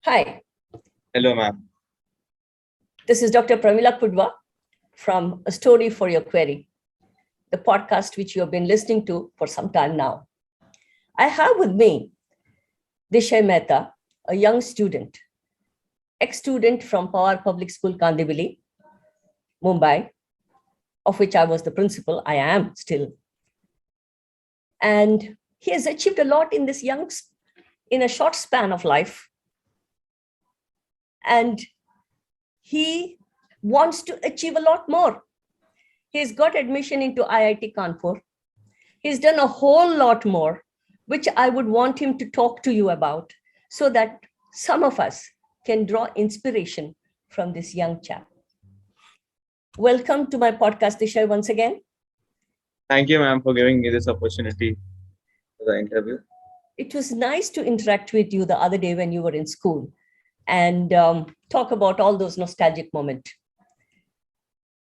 Hi, Hello, ma'am. this is Dr. Pramila Kudwa from A Story for Your Query, the podcast which you have been listening to for some time now. I have with me Dishay Mehta, a young student, ex-student from Pawar Public School, Kandivali, Mumbai, of which I was the principal. I am still. And he has achieved a lot in in a short span of life. And he wants to achieve a lot more. He's got admission into IIT Kanpur. He's done a whole lot more, which I would want him to talk to you about so that some of us can draw inspiration from this young chap. Welcome to my podcast, Dishay, once again. Thank you, ma'am, for giving me this opportunity for the interview. It was nice to interact with you the other day when you were in school and talk about all those nostalgic moments.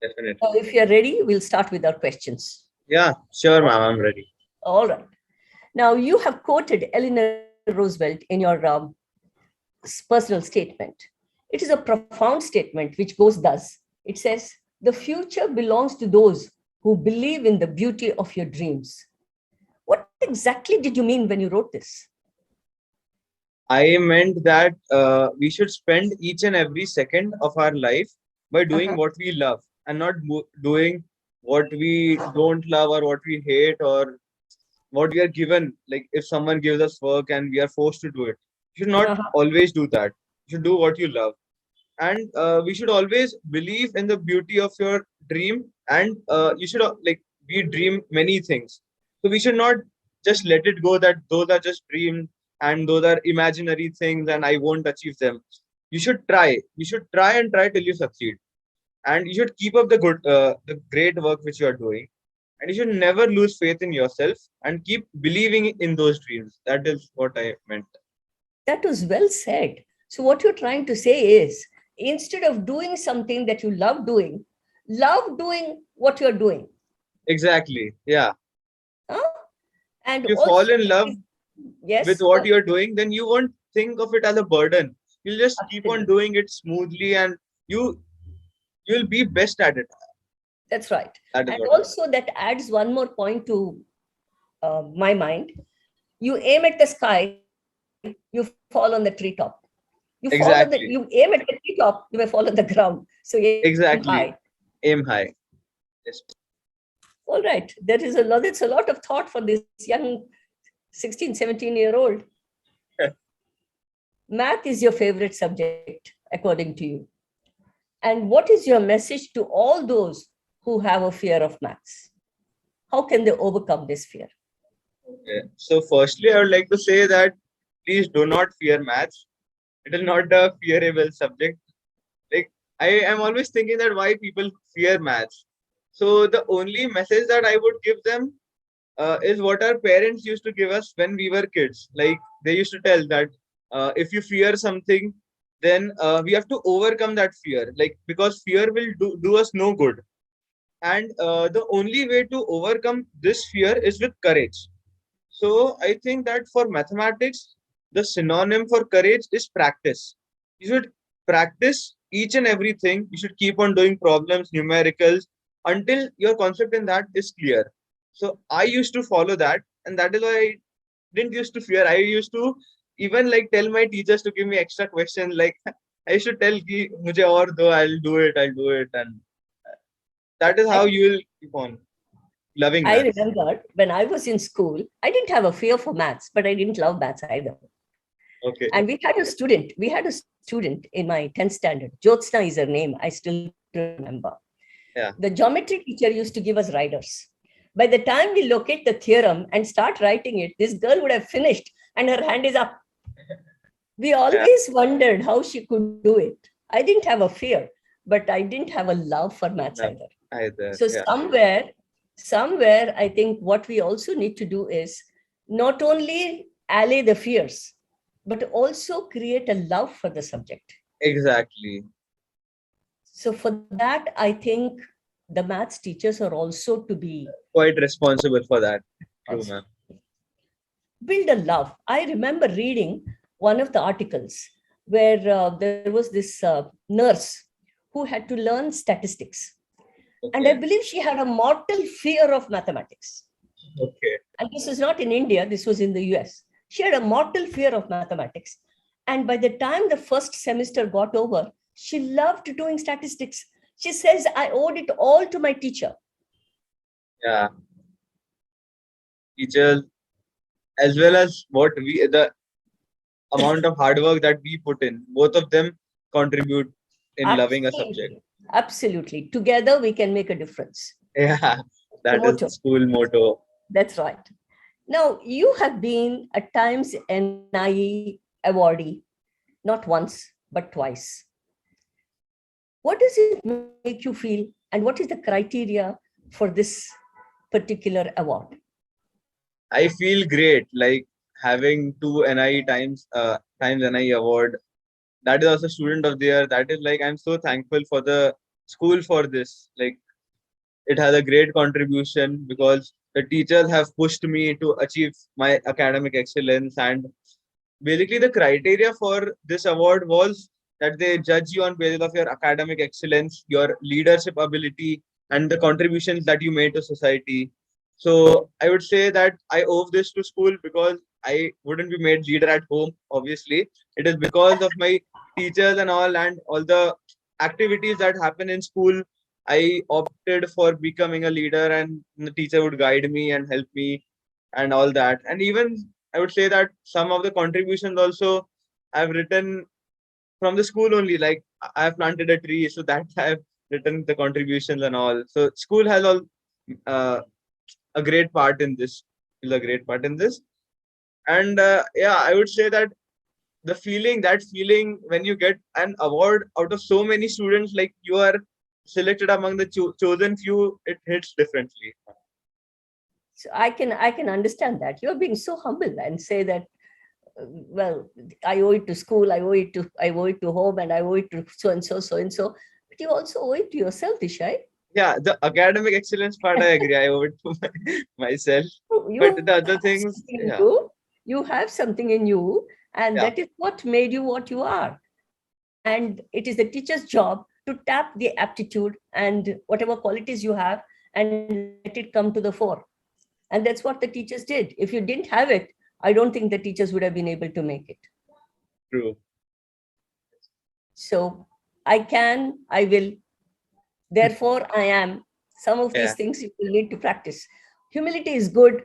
Definitely. So if you're ready, we'll start with our questions. Yeah, sure, ma'am. I'm ready. All right. Now, you have quoted Eleanor Roosevelt in your personal statement. It is a profound statement which goes thus. It says, "The future belongs to those who believe in the beauty of your dreams." What exactly did you mean when you wrote this? I meant that we should spend each and every second of our life by doing what we love and not doing what we don't love or what we hate or what we are given. Like if someone gives us work and we are forced to do it, you should not always do that. You should do what you love. And we should always believe in the beauty of your dream, and you should we dream many things, so we should not just let it go that those are just dreams and those are imaginary things and I won't achieve them. You should try and try till you succeed, and you should keep up the great work which you are doing, and you should never lose faith in yourself and keep believing in those dreams. That is what I meant. That was well said. So, what you're trying to say is instead of doing something that you love doing what you're doing. Exactly, yeah. Huh? And If you also, fall in love yes, with what you're doing, then you won't think of it as a burden. You'll just keep on absolutely. doing it smoothly, and you'll be best at it. That's right. That is And what I meant. also, that adds one more point to my mind. You aim at the sky, you fall on the treetop. You Exactly. aim at the treetop, you may fall on the ground. So aim high. Exactly. Aim high. Yes. All right. That's a lot of thought for this young 16, 17-year-old. Math is your favorite subject, according to you. And what is your message to all those who have a fear of maths? How can they overcome this fear? Okay. So, firstly, I would like to say that please do not fear maths. It is not a fearable subject. Like I am always thinking that why people fear maths. So, the only message that I would give them is what our parents used to give us when we were kids. Like they used to tell that if you fear something, then we have to overcome that fear. Like because fear will do us no good. And the only way to overcome this fear is with courage. So I think that for mathematics, the synonym for courage is practice. You should practice each and everything. You should keep on doing problems, numericals, until your concept in that is clear. So I used to follow that, and that is why I didn't used to fear. I used to even like tell my teachers to give me extra questions. Like I should tell ki mujhe aur do, I'll do it, and that is how I, you will keep on loving I maths. remember when I was in school, I didn't have a fear for maths, but I didn't love maths either. Okay. And we had a student in my 10th standard. Jyotsna is her name. I still remember. Yeah. The geometry teacher used to give us riders. By the time we locate the theorem and start writing it, this girl would have finished and her hand is up. We Yeah. always wondered how she could do it. I didn't have a fear, but I didn't have a love for maths No, either. either. So Yeah. somewhere, I think what we also need to do is not only allay the fears, but also create a love for the subject. Exactly. So for that, I think the maths teachers are also to be Quite responsible for that. True, also ma'am. build a love. I remember reading one of the articles where there was this nurse who had to learn statistics. And I Okay. believe she had a mortal fear of mathematics. Okay. And this was not in India, this was in the US. She had a mortal fear of mathematics. And by the time the first semester got over, she loved doing statistics. She says, I owed it all to my teacher. Yeah. Teachers, as well as the amount of hard work that we put in, both of them contribute in loving a subject. Absolutely. Absolutely. Together, we can make a difference. Yeah, The that is the motto. school motto. That's right. Now, you have been at times NIE awardee, not once, but twice. What does it make you feel, and what is the criteria for this particular award? I feel great, like having two NIE times NIE award. That is also student of the year. That is like I'm so thankful for the school for this. Like it has a great contribution because the teachers have pushed me to achieve my academic excellence, and basically the criteria for this award was that they judge you on basis of your academic excellence, your leadership ability, and the contributions that you made to society. So I would say that I owe this to school because I wouldn't be made leader at home. Obviously, it is because of my teachers and all the activities that happen in school. I opted for becoming a leader, and the teacher would guide me and help me and all that. And even I would say that some of the contributions also I've written from the school only. Like I've planted a tree, so that I've written the contributions and all. So school has all uh, a great part in this. Is a great part in this. And yeah, I would say that that feeling when you get an award out of so many students, like you are selected among the chosen few, it hits differently. So I can understand that. You're being so humble and say that, well, I owe it to school, I owe it to home, and I owe it to so and so, so and so. But you also owe it to yourself, Dishay. Yeah, the academic excellence part, I agree. I owe it to myself. You But the other have things, something in yeah, you. You have something in you, and yeah, that is what made you what you are. And it is the teacher's job to tap the aptitude and whatever qualities you have and let it come to the fore. And that's what the teachers did. If you didn't have it, I don't think the teachers would have been able to make it. true. So I will, therefore I am. Some of these Yeah, things you will need to practice. Humility is good,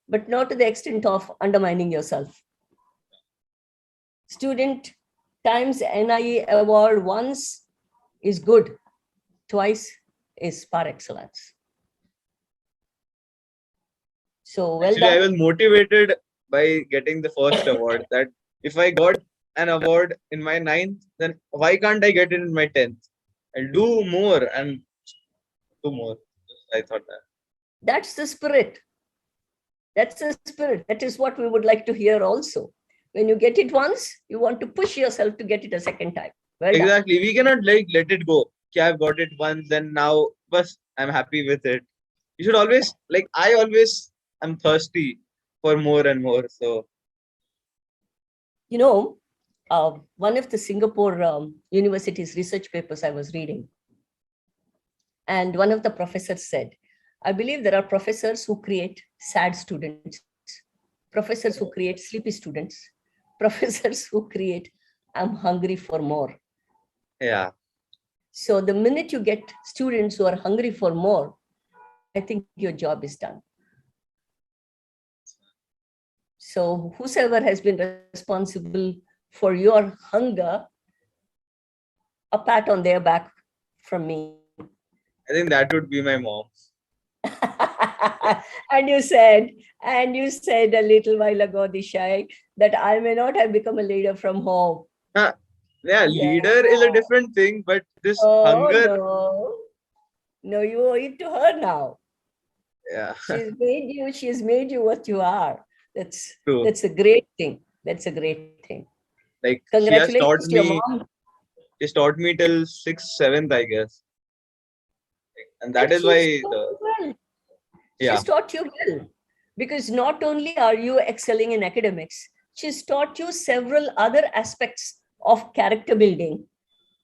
but not to the extent of undermining yourself. Student times NIE award once is good, twice is par excellence. So well actually, I done. was motivated by getting the first award. That if I got an award in my ninth, then why can't I get it in my 10th? I'll do more and do more. I thought that. That's the spirit. That's the spirit. That is what we would like to hear also. When you get it once, you want to push yourself to get it a second time. Well done. Exactly. We cannot like let it go. Okay, I've got it once, then now, but I'm happy with it. You should always like I always am thirsty for more and more. So You know, one of the Singapore university's research papers I was reading, and one of the professors said, I believe there are professors who create sad students, professors who create sleepy students, professors who create, I'm hungry for more. yeah, So the minute you get students who are hungry for more, I think your job is done. So whosoever has been responsible for your hunger, a pat on their back from me. I think that would be my mom. and you said a little while ago, Dishay, that I may not have become a leader from home. Huh, yeah, Yeah. leader is a different thing, but this Oh hunger, no. No, you owe it to her now. yeah, She's made you what you are. That's true. that's a great thing. That's a great thing. Like Congratulations to your mom. she's taught me till sixth, seventh, I guess, and And that is she's why taught the you well. yeah, She's taught you well. Because not only are you excelling in academics, she's taught you several other aspects of character building,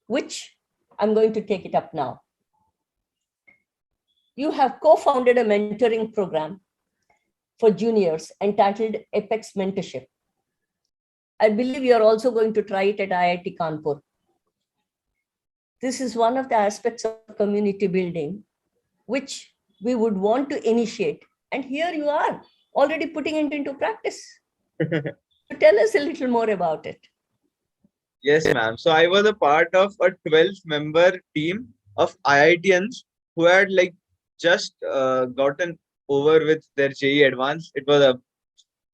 which I'm going to take it up now. You have co-founded a mentoring program for juniors entitled Apex Mentorship. I believe you're also going to try it at IIT Kanpur. This is one of the aspects of community building, which we would want to initiate. And here you are, already putting it into practice. So tell us a little more about it. Yes, ma'am. So I was a part of a 12-member team of IITians who had like just gotten over with their JEE Advanced. It was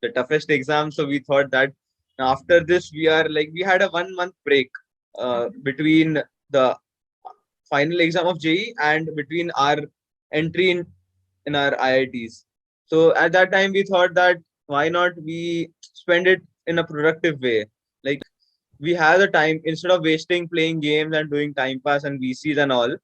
the toughest exam, so we thought that after this we had a 1 month break between the final exam of JEE and between our entry in our IITs. So at that time we thought that why not we spend it in a productive way. Like we have the time, instead of wasting playing games and doing time pass and VCs and all,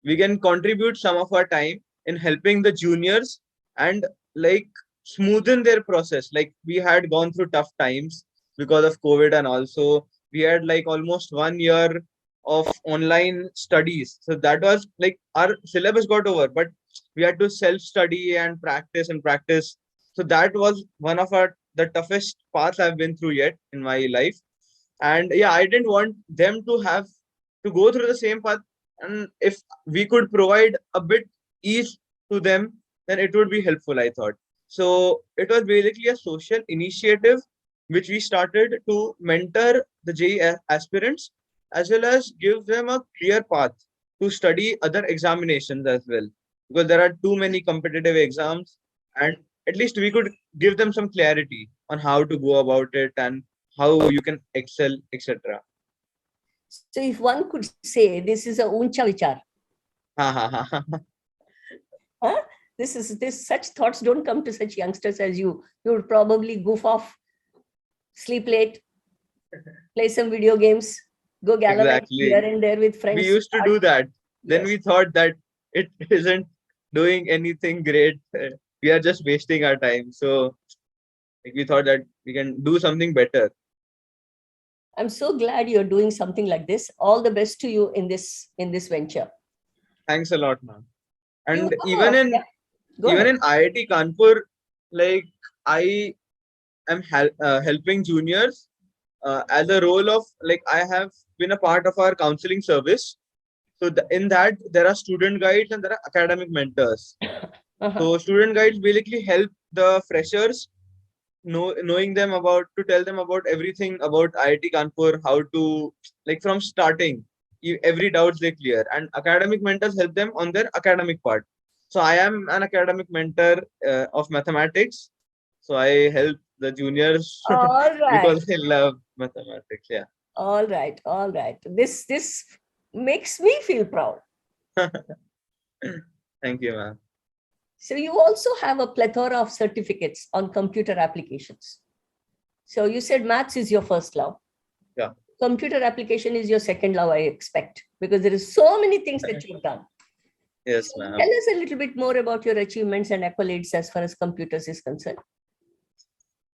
we can contribute some of our time in helping the juniors and like smoothen their process. Like we had gone through tough times because of COVID, and also we had like almost 1 year of online studies. So that was like our syllabus got over, but we had to self study and practice. So that was one of the toughest paths I've been through yet in my life. And yeah, I didn't want them to have to go through the same path, and if we could provide a bit ease to them, then it would be helpful, I thought. So it was basically a social initiative which we started to mentor the JEE aspirants as well as give them a clear path to study other examinations as well, because there are too many competitive exams, and at least we could give them some clarity on how to go about it and how you can excel, etc. So if one could say this is a uncha vichar, huh? This such thoughts don't come to such youngsters as you. You would probably goof off, sleep late, play some video games, go gallivant here Exactly. and there with friends. We used to do that. Then Yes. we thought that it isn't doing anything great. We are just wasting our time. So like, we thought that we can do something better. I'm so glad you're doing something like this. All the best to you in this venture. Thanks a lot, ma'am. You And yeah. Go even ahead. in IIT Kanpur, like I am helping juniors as a role of like I have been a part of our counseling service. So in that there are student guides and there are academic mentors. Uh-huh. So student guides basically help the freshers knowing them about, to tell them about everything about IIT Kanpur, how to like from starting every doubts they clear, and academic mentors help them on their academic part. So I am an academic mentor of mathematics. So I help the juniors All right. because they love mathematics. Yeah. All right. All right. This makes me feel proud. Thank you, ma'am. So you also have a plethora of certificates on computer applications. So you said maths is your first love. Yeah. Computer application is your second love, I expect, because there is so many things that you've done. Yes, So ma'am. tell us a little bit more about your achievements and accolades as far as computers is concerned.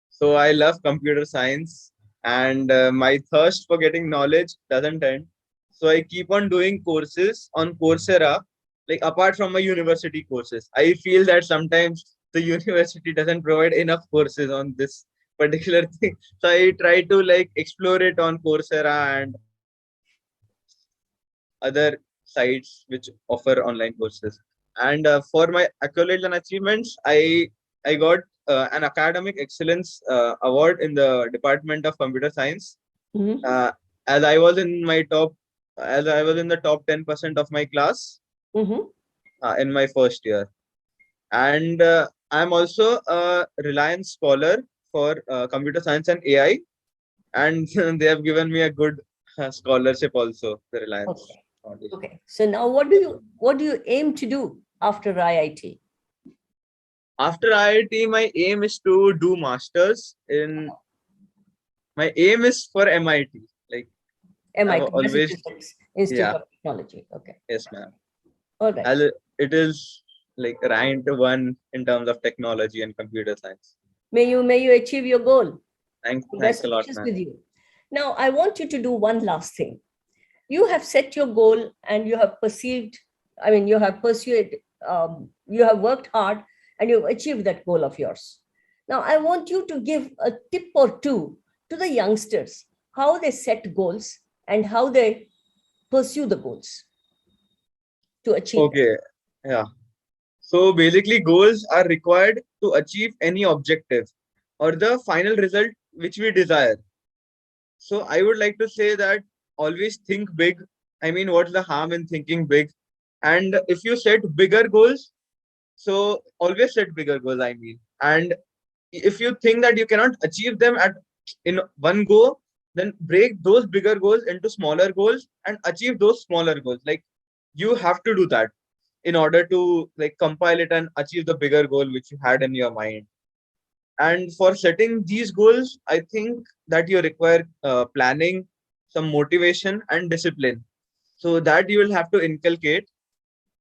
So I love computer science, and my thirst for getting knowledge doesn't end. So I keep on doing courses on Coursera, like apart from my university courses. I feel that sometimes the university doesn't provide enough courses on this particular thing. So I try to like explore it on Coursera and other sites which offer online courses. And for my accolades and achievements, I got an academic excellence award in the Department of Computer Science. Mhm. As I was in my top, as I was in the top 10% of my class Mhm. in my first year. And I'm also a Reliance scholar for computer science and AI, and they have given me a good scholarship also, the Reliance Okay. Foundation. Okay. So now what do you aim to do after IIT? After IIT, my aim is to do masters in. My aim is for MIT. Like I've MIT, always, Massachusetts Institute yeah, of Technology. Okay. yes, ma'am. All right. As it is like ranked one in terms of technology and computer science. May you achieve your goal. Thanks Best a lot, wishes ma'am. with you. Now, I want you to do one last thing. You have set your goal and you have you have pursued, you have worked hard and you've achieved that goal of yours. Now, I want you to give a tip or two to the youngsters, how they set goals and how they pursue the goals to achieve them. Okay. Yeah. So basically, goals are required to achieve any objective or the final result which we desire. So I would like to say that always think big. I mean, what's the harm in thinking big? And if you set bigger goals, so always set bigger goals, I mean. And if you think that you cannot achieve them at in one go, then break those bigger goals into smaller goals and achieve those smaller goals. Like you have to do that in order to like compile it and achieve the bigger goal which you had in your mind. And for setting these goals, I think that you require planning, some motivation and discipline, so that you will have to inculcate,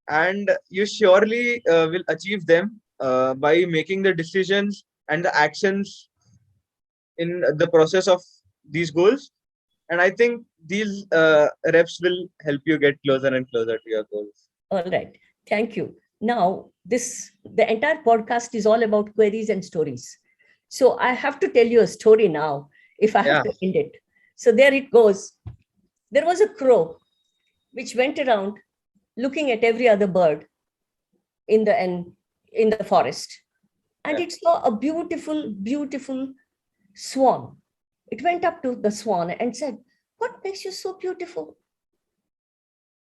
and you surely will achieve them by making the decisions and the actions in the process of these goals. And I think these reps will help you get closer and closer to your goals. All right. Thank you. Now, the entire podcast is all about queries and stories. So I have to tell you a story now if I have Yeah. to end it. So there it goes. There was a crow which went around looking at every other bird in the forest. And Yeah. it saw a beautiful, beautiful swan. It went up to the swan and said, "What makes you so beautiful?"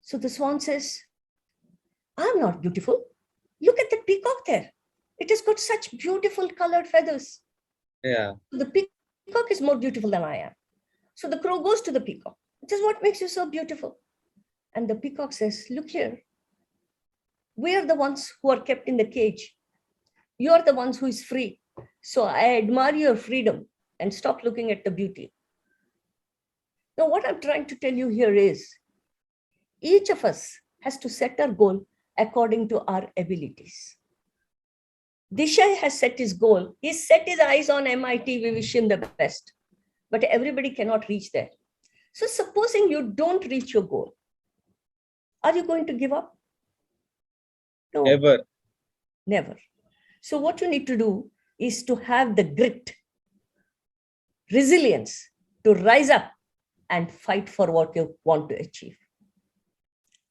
So the swan says, "I'm not beautiful. Look at the peacock there. It has got such beautiful colored feathers. Yeah. The peacock is more beautiful than I am." So the crow goes to the peacock. It says, "What makes you so beautiful?" And the peacock says, "Look here. We are the ones who are kept in the cage. You are the ones who is free. So I admire your freedom and stop looking at the beauty." Now, what I'm trying to tell you here is each of us has to set our goal according to our abilities. Dishay has set his goal. He's set his eyes on MIT. We wish him the best. But everybody cannot reach there. So supposing you don't reach your goal, are you going to give up? No, Ever. never. So what you need to do is to have the grit, resilience to rise up and fight for what you want to achieve.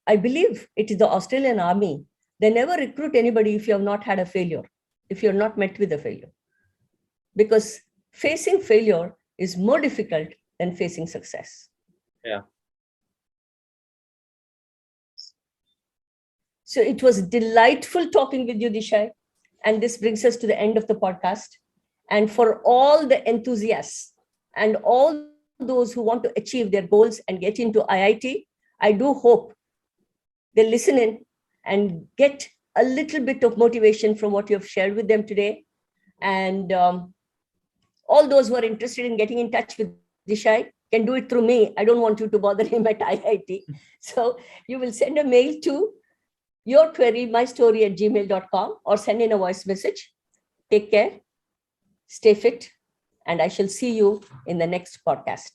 I believe it is the Australian Army. They never recruit anybody if you have not had a failure, if you're not met with a failure. Because facing failure is more difficult than facing success. Yeah. So it was delightful talking with you, Dishay. And this brings us to the end of the podcast. And for all the enthusiasts and all those who want to achieve their goals and get into IIT, I do hope they listen in and get a little bit of motivation from what you have shared with them today. And all those who are interested in getting in touch with Dishay can do it through me. I don't want you to bother him at IIT. So you will send a mail to your query, mystory@gmail.com, or send in a voice message. Take care, stay fit, and I shall see you in the next podcast.